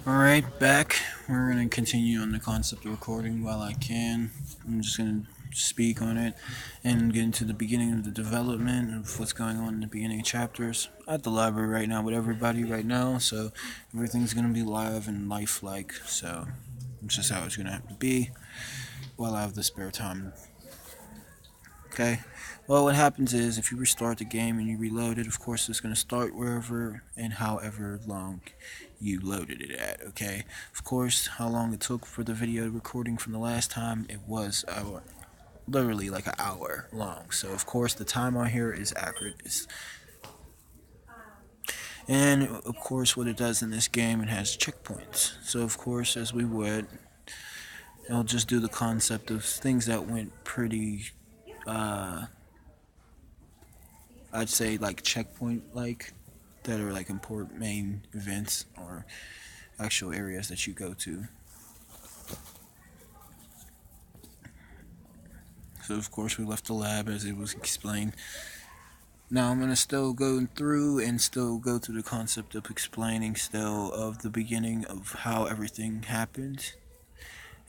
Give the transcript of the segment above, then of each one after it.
Alright, back. We're going to continue on the concept of recording while I can. I'm just going to speak on it and get into the beginning of the development of what's going on in the beginning of chapters. I'm at the library right now with everybody right now, so everything's going to be live and lifelike, so it's just how it's going to have to be while I have the spare time. Okay? Well, what happens is if you restart the game and you reload it, of course it's going to start wherever and however long you loaded it at, okay? Of course, how long it took for the video recording from the last time, it was literally like an hour long. So, of course, the time on here is accurate. And, of course, what it does in this game, it has checkpoints. So, of course, as we would, it'll just do the concept of things that went pretty, I'd say like checkpoint like, that are like important main events or actual areas that you go to. So of course we left the lab as it was explained. Now I'm gonna still go through and still go to the concept of explaining still of the beginning of how everything happened.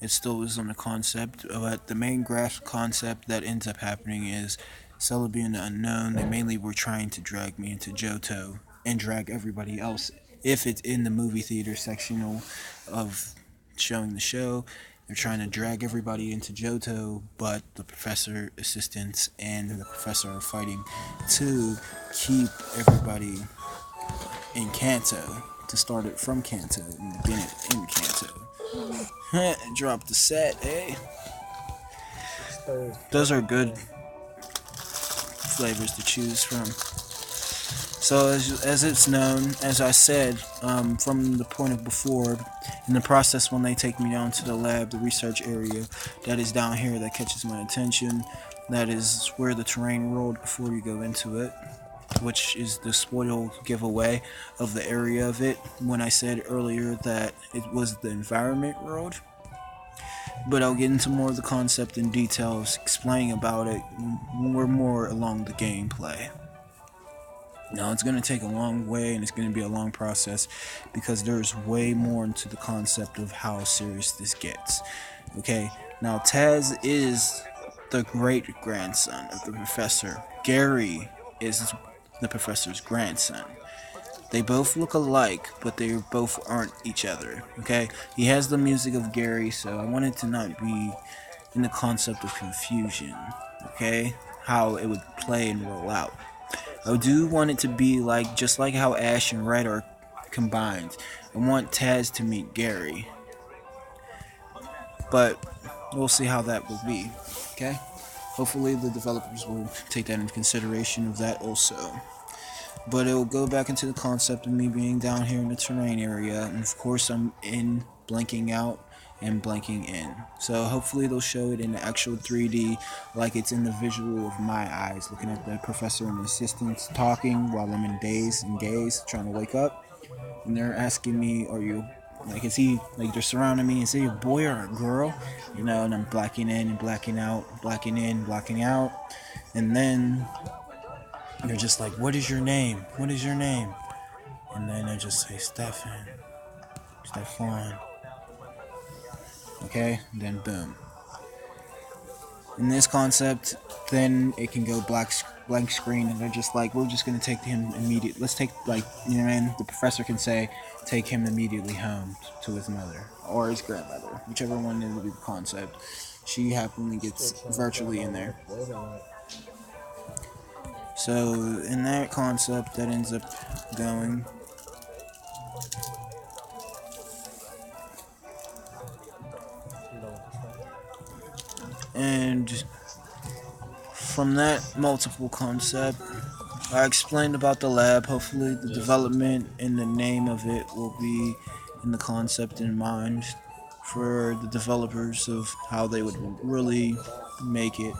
It still is on the concept, but the main graph concept that ends up happening is Celebi and the Unknown. They mainly were trying to drag me into Johto and drag everybody else. If it's in the movie theater sectional of showing the show, they're trying to drag everybody into Johto, but the professor, assistants, and the professor are fighting to keep everybody in Kanto, to start it from Kanto and begin it in Kanto. Drop the set, eh? Those are good flavors to choose from. So as it's known, as I said, from the point of before, in the process when they take me down to the lab, the research area, that is down here that catches my attention. That is where the terrain rolled before you go into it, which is the spoil giveaway of the area of it, when I said earlier that it was the environment road. But I'll get into more of the concept and details, explaining about it more along the gameplay. Now it's going to take a long way and it's going to be a long process because there's way more into the concept of how serious this gets. Okay, now Taz is the great grandson of the professor. Gary is the professor's grandson. They both look alike, but they both aren't each other, okay? He has the music of Gary, so I want it to not be in the concept of confusion, okay? How it would play and roll out. I do want it to be like, just like how Ash and Red are combined. I want Taz to meet Gary. But we'll see how that will be, okay? Hopefully the developers will take that into consideration of that also. But it will go back into the concept of me being down here in the terrain area, and of course I'm in blanking out and blanking in. So hopefully they'll show it in the actual 3D like it's in the visual of my eyes, looking at the professor and the assistants talking while I'm in daze and gaze, trying to wake up. And they're asking me, are you, like, is he, like, they're surrounding me, is he a boy or a girl? You know, and I'm blacking in and blacking out, blacking in, blacking out. And then they're just like, what is your name? What is your name? And then I just say, Stefan. Okay, and then boom. In this concept, then it can go blank screen, and they're just like, we're just gonna take him immediately. Let's take, like, you know what I mean? The professor can say, take him immediately home to his mother or his grandmother, whichever one will be the concept. She happily gets virtually in there. So in that concept, that ends up going. And from that multiple concept, I explained about the lab. Hopefully the development and the name of it will be in the concept in mind for the developers of how they would really make it.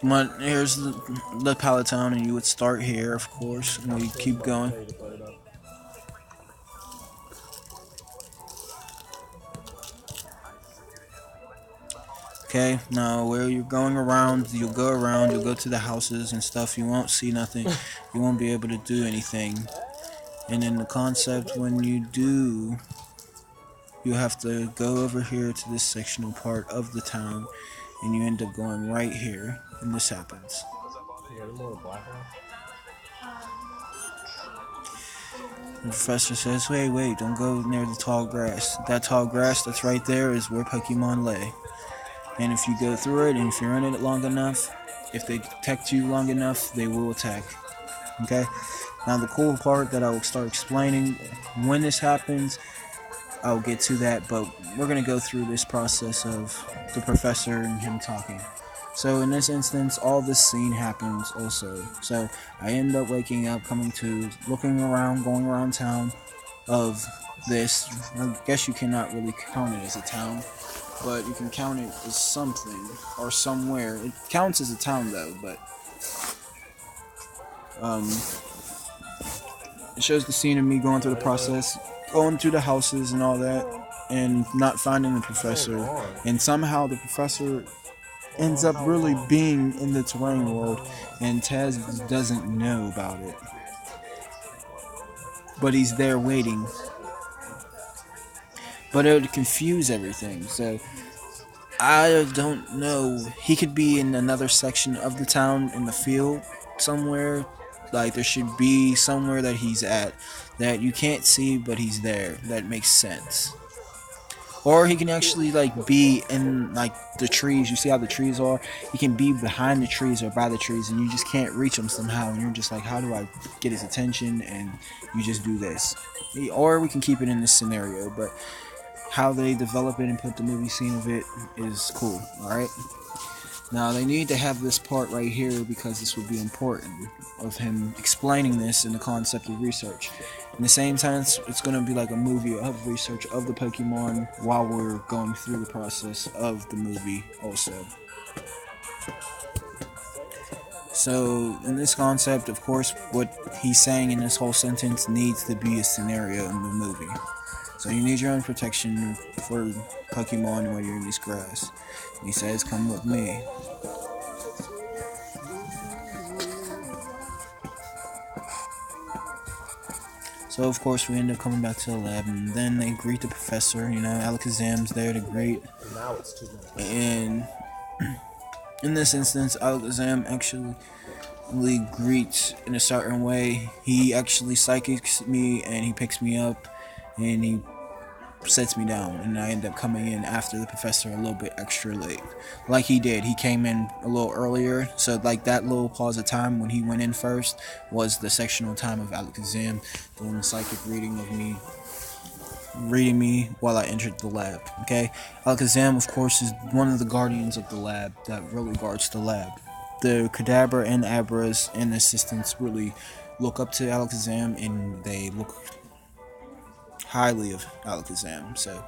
But here's the pallet town, and you would start here, of course, and we keep going. Okay, now where you're going around, you'll go to the houses and stuff. You won't see nothing. You won't be able to do anything. And then the concept, when you do, you have to go over here to this sectional part of the town, and you end up going right here, and this happens. The professor says, wait, don't go near the tall grass. That tall grass that's right there is where Pokemon lay. And if you go through it, and if you're in it long enough, if they detect you long enough, they will attack. Okay? Now the cool part that I will start explaining when this happens, I'll get to that, but we're going to go through this process of the professor and him talking. So in this instance, all this scene happens also. So I end up waking up, coming to, looking around, going around town of this. I guess you cannot really count it as a town, but you can count it as something or somewhere. It counts as a town though, but it shows the scene of me going through the process, going through the houses and all that, and not finding the professor. And somehow the professor ends up really being in the terrain world, and Taz doesn't know about it. But he's there waiting. But it would confuse everything, so I don't know. He could be in another section of the town in the field somewhere. Like there should be somewhere that he's at that you can't see, but he's there. That makes sense. Or he can actually like be in like the trees. You see how the trees are? He can be behind the trees or by the trees, and you just can't reach him somehow. And you're just like, how do I get his attention? And you just do this. Or we can keep it in this scenario, but how they develop it and put the movie scene of it is cool. All right. Now they need to have this part right here because this would be important of him explaining this in the concept of research. In the same time, it's going to be like a movie of research of the Pokemon while we're going through the process of the movie also. So in this concept, of course, what he's saying in this whole sentence needs to be a scenario in the movie. So you need your own protection for Pokemon while you're in this grass. He says, come with me. So of course we end up coming back to the lab, and then they greet the professor. You know, Alakazam's there to greet. And in this instance, Alakazam actually greets in a certain way. He actually psychics me, and he picks me up, and he sets me down, and I end up coming in after the professor a little bit extra late. Like he did. He came in a little earlier, so like that little pause of time when he went in first was the sectional time of Alakazam doing the psychic reading of me, reading me while I entered the lab. Okay, Alakazam, of course, is one of the guardians of the lab that really guards the lab. The Kadabra and Abras and assistants really look up to Alakazam, and they look highly of Alakazam. So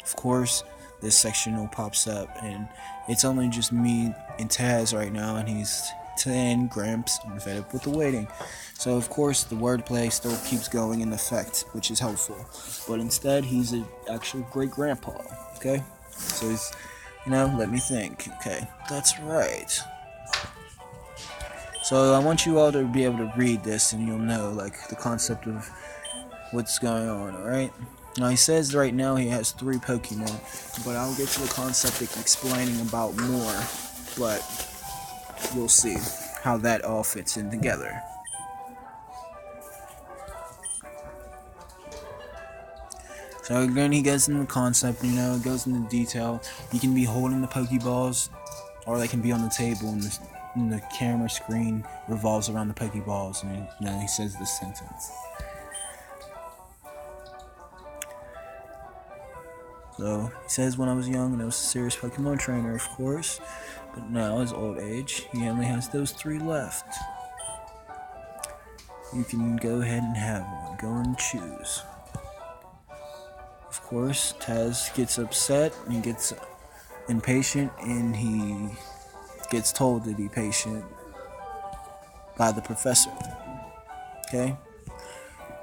of course this sectional pops up, and it's only just me and Taz right now, and he's 10 Gramps and fed up with the waiting. So of course the wordplay still keeps going in effect, which is helpful, but instead he's an actual great grandpa. Okay, so he's, you know, let me think. Okay, that's right. So I want you all to be able to read this, and you'll know like the concept of what's going on, alright? Now he says right now he has 3 Pokemon, but I'll get to the concept of explaining about more, but we'll see how that all fits in together. So again, he goes into the concept, you know, it goes into detail. You can be holding the Pokeballs, or they can be on the table, and the camera screen revolves around the Pokeballs, and you know, he says this sentence. So he says, when I was young and I was a serious Pokemon trainer, of course, but now his old age, he only has those 3 left. You can go ahead and have one. Go and choose. Of course, Taz gets upset and gets impatient, and he gets told to be patient by the professor. Okay?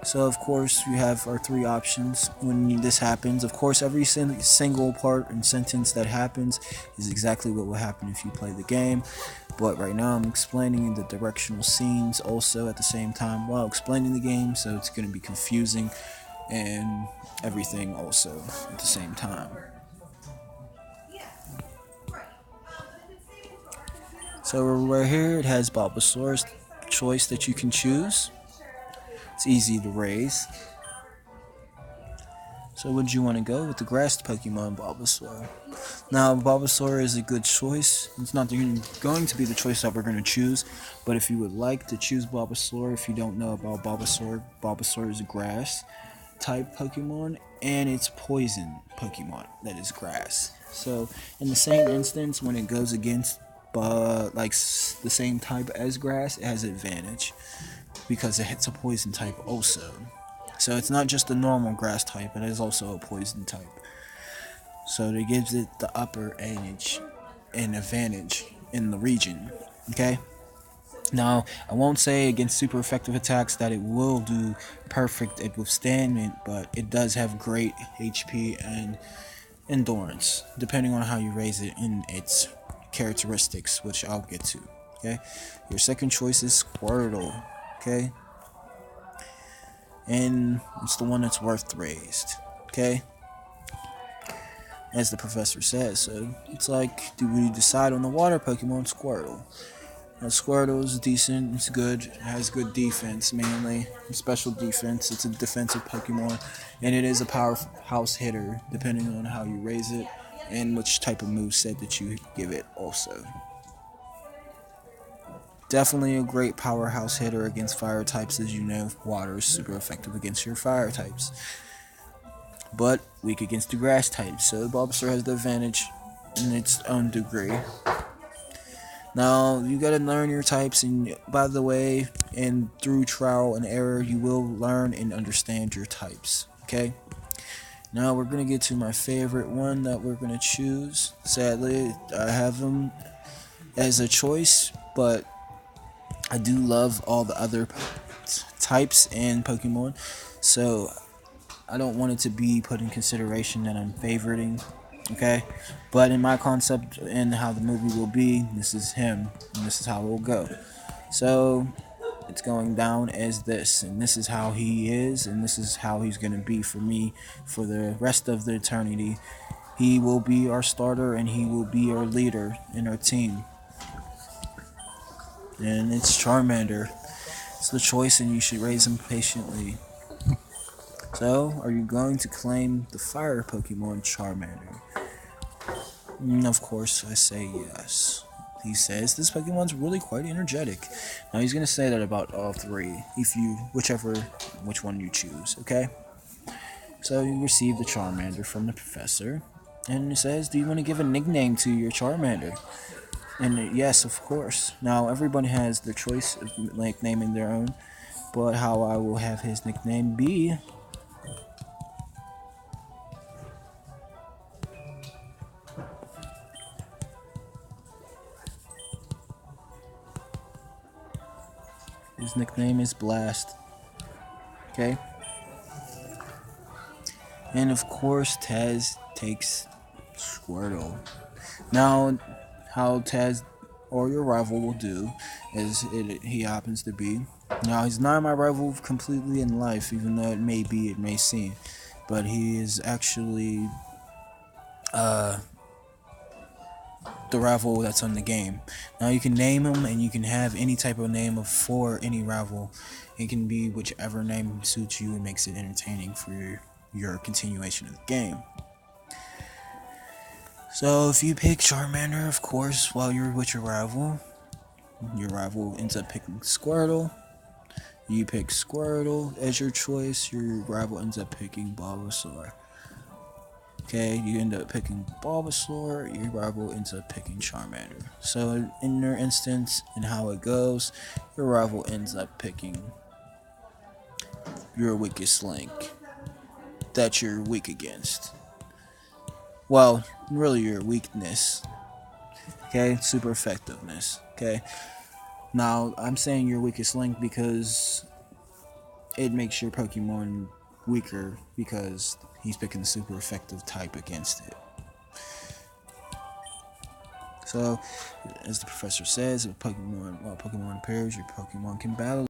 So of course you have our three options when this happens. Of course, every single part and sentence that happens is exactly what will happen if you play the game. But right now I'm explaining the directional scenes also at the same time while explaining the game, so it's going to be confusing and everything also at the same time. So right here it has Bulbasaur's choice that you can choose. It's easy to raise. So would you want to go with the grass Pokemon Bulbasaur? Now Bulbasaur is a good choice. It's not going to be the choice that we're going to choose, but if you would like to choose Bulbasaur, if you don't know about Bulbasaur, Bulbasaur is a grass type Pokemon and it's poison Pokemon that is grass. So in the same instance, when it goes against the same type as grass, it has an advantage because it hits a poison type also. So it's not just a normal grass type, it is also a poison type. So that gives it the upper edge and advantage in the region. Okay? Now, I won't say against super effective attacks that it will do perfect at withstanding, but it does have great HP and endurance, depending on how you raise it in its characteristics, which I'll get to. Okay? Your second choice is Squirtle. Okay? And it's the one that's worth raised. Okay? As the professor says. So it's like, do we decide on the water Pokemon? Squirtle. Now, Squirtle is decent, it's good, it has good defense mainly, special defense. It's a defensive Pokemon, and it is a powerhouse hitter depending on how you raise it and which type of moveset that you give it also. Definitely a great powerhouse hitter against fire types. As you know, water is super effective against your fire types, but weak against the grass types, so Bulbasaur has the advantage in its own degree. Now, you gotta learn your types, and by the way, and through trial and error, you will learn and understand your types, okay? Now, we're gonna get to my favorite one that we're gonna choose. Sadly, I have him as a choice, but I do love all the other types and Pokemon, so I don't want it to be put in consideration that I'm favoriting, okay? But in my concept and how the movie will be, this is him, and this is how it will go. So it's going down as this, and this is how he is, and this is how he's going to be for me for the rest of the eternity. He will be our starter, and he will be our leader in our team. And it's Charmander. It's the choice, and you should raise him patiently. So, are you going to claim the fire Pokemon Charmander? Of course, I say yes. He says this Pokemon's really quite energetic. Now he's gonna say that about all three, which one you choose. Okay. So you receive the Charmander from the professor, and it says, "Do you want to give a nickname to your Charmander?" And yes, of course. Now everybody has their choice of like naming their own, but how I will have his nickname be. His nickname is Blast. Okay? And of course, Taz takes Squirtle. Now, how Taz or your rival will do is he happens to be. Now, he's not my rival completely in life, even though it may seem. But he is actually the rival that's on the game. Now you can name him, and you can have any type of name for any rival. It can be whichever name suits you and makes it entertaining for your continuation of the game. So if you pick Charmander, of course, while you're with your rival ends up picking Squirtle. You pick Squirtle as your choice, your rival ends up picking Bulbasaur. Okay, you end up picking Bulbasaur, your rival ends up picking Charmander. So in your instance, and how it goes, your rival ends up picking your weakest link that you're weak against. Well, really your weakness. Okay, super effectiveness. Okay, now I'm saying your weakest link because it makes your Pokemon weaker because he's picking the super effective type against it. So, as the professor says, if Pokemon, while Pokemon pairs, your Pokemon can battle